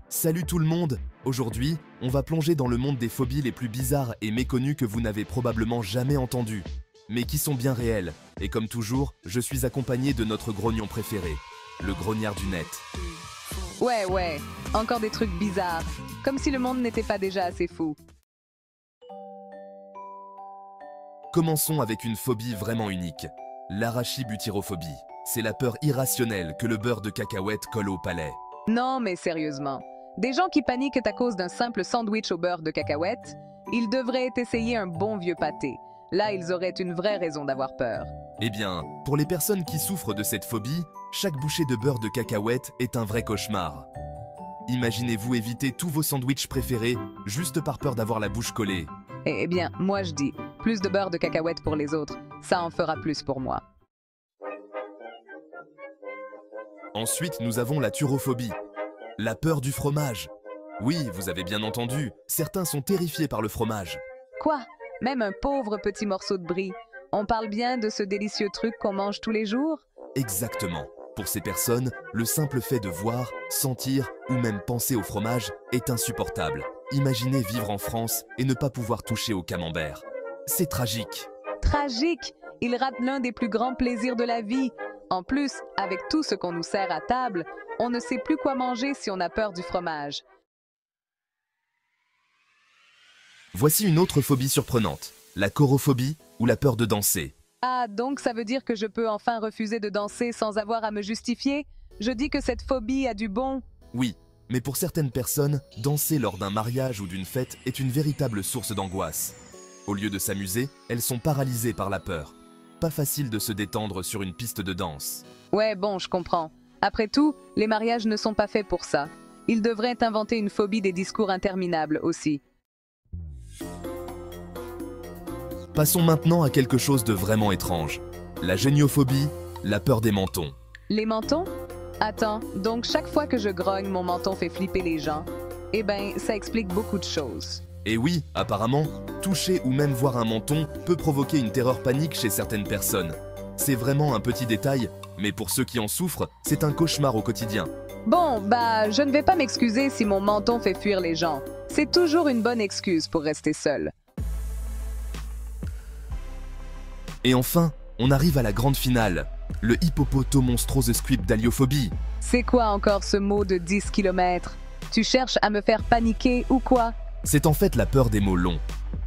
Salut tout le monde! Aujourd'hui, on va plonger dans le monde des phobies les plus bizarres et méconnues que vous n'avez probablement jamais entendues, mais qui sont bien réelles. Et comme toujours, je suis accompagné de notre grognon préféré, le grognard du net. Ouais, encore des trucs bizarres, comme si le monde n'était pas déjà assez fou. Commençons avec une phobie vraiment unique, l'arachibuthyrophobie. C'est la peur irrationnelle que le beurre de cacahuète colle au palais. Non, mais sérieusement, des gens qui paniquent à cause d'un simple sandwich au beurre de cacahuète, ils devraient essayer un bon vieux pâté. Là, ils auraient une vraie raison d'avoir peur. Eh bien, pour les personnes qui souffrent de cette phobie, chaque bouchée de beurre de cacahuète est un vrai cauchemar. Imaginez-vous éviter tous vos sandwichs préférés juste par peur d'avoir la bouche collée. Eh bien, moi je dis, plus de beurre de cacahuète pour les autres, ça en fera plus pour moi. Ensuite, nous avons la turophobie, la peur du fromage. Oui, vous avez bien entendu, certains sont terrifiés par le fromage. Quoi? Même un pauvre petit morceau de brie? On parle bien de ce délicieux truc qu'on mange tous les jours? Exactement. Pour ces personnes, le simple fait de voir, sentir ou même penser au fromage est insupportable. Imaginez vivre en France et ne pas pouvoir toucher au camembert. C'est tragique. Tragique! Il rate l'un des plus grands plaisirs de la vie. En plus, avec tout ce qu'on nous sert à table, on ne sait plus quoi manger si on a peur du fromage. Voici une autre phobie surprenante, la chorophobie ou la peur de danser. Ah, donc ça veut dire que je peux enfin refuser de danser sans avoir à me justifier? Je dis que cette phobie a du bon. Oui, mais pour certaines personnes, danser lors d'un mariage ou d'une fête est une véritable source d'angoisse. Au lieu de s'amuser, elles sont paralysées par la peur. Pas facile de se détendre sur une piste de danse. Ouais, bon, je comprends. Après tout, les mariages ne sont pas faits pour ça. Ils devraient inventer une phobie des discours interminables aussi. Passons maintenant à quelque chose de vraiment étrange. La géniophobie, la peur des mentons. Les mentons? Attends, donc chaque fois que je grogne, mon menton fait flipper les gens? Eh ben, ça explique beaucoup de choses. Et oui, apparemment, toucher ou même voir un menton peut provoquer une terreur panique chez certaines personnes. C'est vraiment un petit détail, mais pour ceux qui en souffrent, c'est un cauchemar au quotidien. Bon, bah, je ne vais pas m'excuser si mon menton fait fuir les gens. C'est toujours une bonne excuse pour rester seul. Et enfin, on arrive à la grande finale, le hippopotomonstrosesquipedaliophobie. C'est quoi encore ce mot de 10 km? Tu cherches à me faire paniquer ou quoi? C'est en fait la peur des mots longs.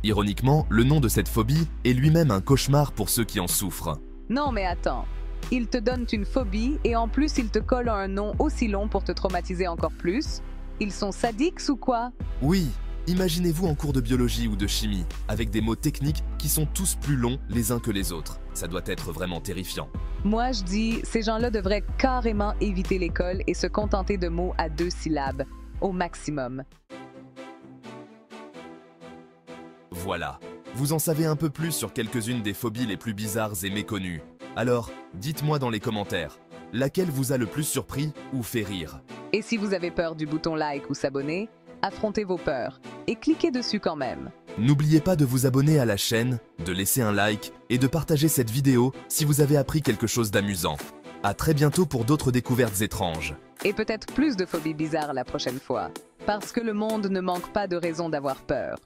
Ironiquement, le nom de cette phobie est lui-même un cauchemar pour ceux qui en souffrent. Non mais attends, ils te donnent une phobie et en plus ils te collent un nom aussi long pour te traumatiser encore plus? Ils sont sadiques ou quoi? Oui, imaginez-vous en cours de biologie ou de chimie, avec des mots techniques qui sont tous plus longs les uns que les autres. Ça doit être vraiment terrifiant. Moi je dis, ces gens-là devraient carrément éviter l'école et se contenter de mots à 2 syllabes, au maximum. Voilà, vous en savez un peu plus sur quelques-unes des phobies les plus bizarres et méconnues. Alors, dites-moi dans les commentaires, laquelle vous a le plus surpris ou fait rire? Et si vous avez peur du bouton like ou s'abonner, affrontez vos peurs et cliquez dessus quand même. N'oubliez pas de vous abonner à la chaîne, de laisser un like et de partager cette vidéo si vous avez appris quelque chose d'amusant. À très bientôt pour d'autres découvertes étranges. Et peut-être plus de phobies bizarres la prochaine fois, parce que le monde ne manque pas de raisons d'avoir peur.